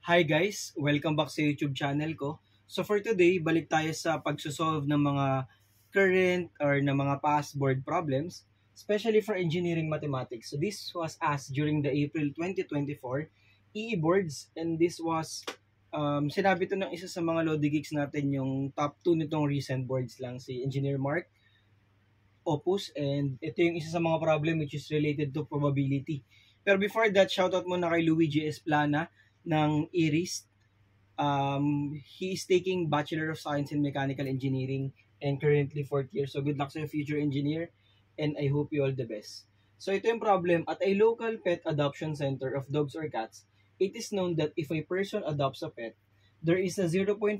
Hi guys! Welcome back sa YouTube channel ko. So for today, balik tayo sa pagsosolve ng mga current or ng mga past board problems, especially for engineering mathematics. So this was asked during the April 2024 EE boards, and this was sinabi to ng isa sa mga Lodi Geeks natin, yung top 2 nitong recent boards lang, si Engineer Mark Opus, and ito yung isa sa mga problem which is related to probability. Pero before that, shoutout muna kay Luigi Esplana ng IRIS. He is taking Bachelor of Science in Mechanical Engineering and currently 4th year. So good luck sa future engineer, and I hope you all the best. So ito yung problem. At a local pet adoption center of dogs or cats, it is known that if a person adopts a pet, there is a 0.45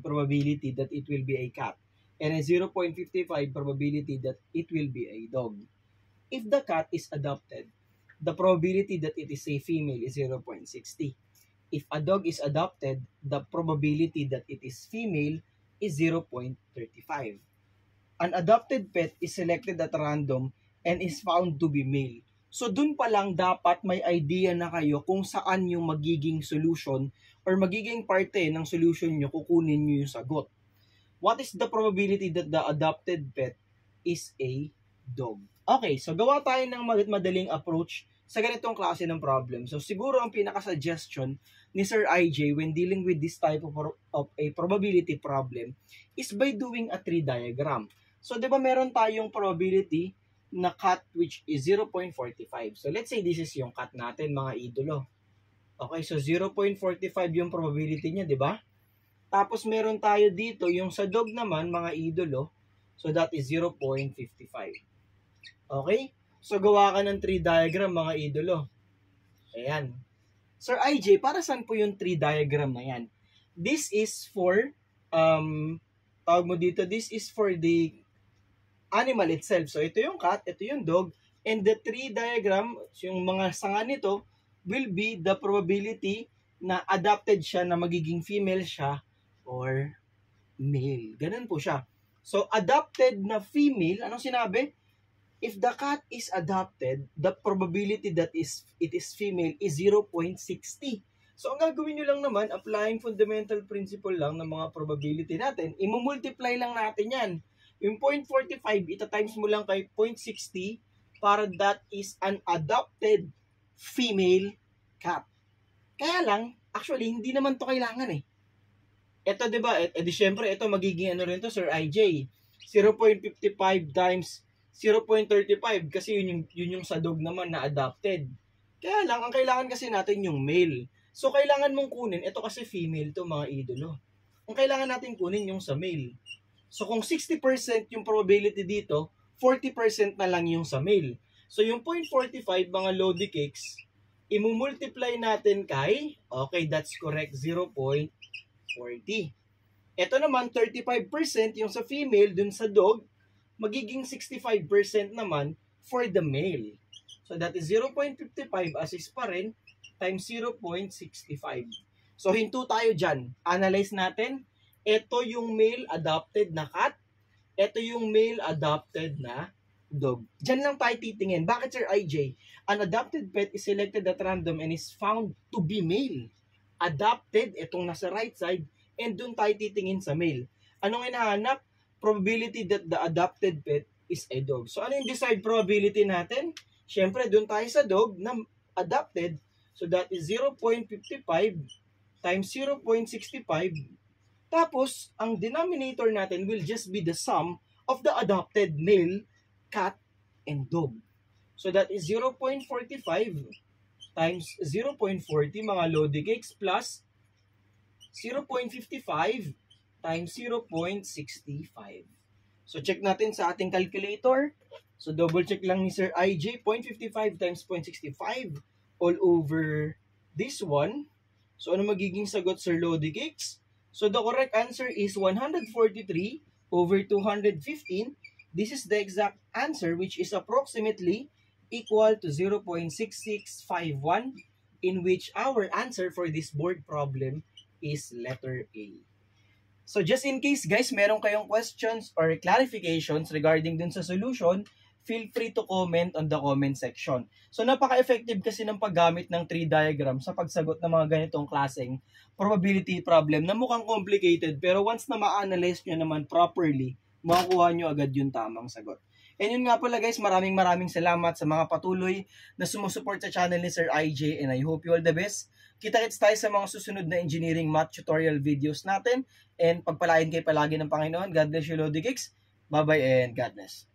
probability that it will be a cat and a 0.55 probability that it will be a dog. If the cat is adopted, the probability that it is a female is 0.60. If a dog is adopted, the probability that it is female is 0.35. An adopted pet is selected at random and is found to be male. So dun pa lang dapat may idea na kayo kung saan yung magiging solution or magiging parte ng solution nyo, kukunin nyo yung sagot. What is the probability that the adopted pet is a dog? Okay, so gawa tayo ng madaling approach sa ganitong klase ng problem. So siguro ang pinaka-suggestion ni Sir IJ when dealing with this type of a probability problem is by doing a tree diagram. So 'di ba meron tayong probability na cat which is 0.45. So let's say this is yung cat natin, mga idolo. Okay, so 0.45 yung probability niya, 'di ba? Tapos meron tayo dito yung sa dog naman, mga idolo. So that is 0.55. Okay? So gawa ka ng tree diagram, mga idolo. Ayan. Sir IJ, para saan po yung tree diagram na yan? This is for, tawag mo dito, this is for the animal itself. So ito yung cat, ito yung dog, and the tree diagram, yung mga sanga nito, will be the probability na adopted siya, na magiging female siya or male. Ganun po siya. So adopted na female, anong sinabi? If the cat is adopted, the probability that it is female is 0.60. So, ang gagawin nyo lang naman, applying fundamental principle lang ng mga probability natin, imumultiply lang natin yan. Yung 0.45, ita-times mo lang kay 0.60 para that is an adopted female cat. Kaya lang, actually, hindi naman to kailangan eh. Ito, diba? Di syempre, ito magiging ano rin to, Sir IJ. 0.55 times 0.35 kasi yun yung sa dog naman na adopted. Kaya lang, ang kailangan kasi natin yung male. So, kailangan mong kunin, ito kasi female to, mga idolo. Ang kailangan natin kunin yung sa male. So, kung 60% yung probability dito, 40% na lang yung sa male. So, yung 0.45, mga Lodi Cakes, imumultiply natin kay, okay, that's correct, 0.40. Ito naman, 35% yung sa female, dun sa dog, magiging 65% naman for the male. So that is 0.55 as is pa rin times 0.65. So hinto tayo dyan. Analyze natin. Ito yung male adopted na cat. Ito yung male adopted na dog. Dyan lang tayo titingin. Bakit, Sir IJ? An adopted pet is selected at random and is found to be male. Adopted, itong nasa right side, and dun tayo titingin sa male. Anong hinahanap? Probability that the adopted pet is a dog. So, ano yung desired probability natin? Siyempre, doon tayo sa dog na adopted. So, that is 0.55 times 0.65. Tapos, ang denominator natin will just be the sum of the adopted male, cat, and dog. So, that is 0.45 times 0.40, mga Lodi Cakes, plus 0.55 times 0.65. So, check natin sa ating calculator. So, double check lang ni Sir IJ. 0.55 times 0.65 all over this one. So, ano magiging sagot, Sir Lodi Cakes? So, the correct answer is 143 over 215. This is the exact answer, which is approximately equal to 0.6651, in which our answer for this board problem is letter A. So just in case guys, meron kayong questions or clarifications regarding dun sa solution, feel free to comment on the comment section. So napaka-effective kasi ng paggamit ng tree diagram sa pagsagot ng mga ganitong klaseng probability problem na mukhang complicated, pero once na ma-analyze nyo naman properly, makukuha nyo agad yung tamang sagot. And yun nga pala guys, maraming salamat sa mga patuloy na sumusuport sa channel ni Sir IJ, and I hope you all the best. Kita-kits tayo sa mga susunod na engineering math tutorial videos natin, and pagpalain kayo palagi ng Panginoon. God bless you, Lodi Geeks. Bye-bye and God bless.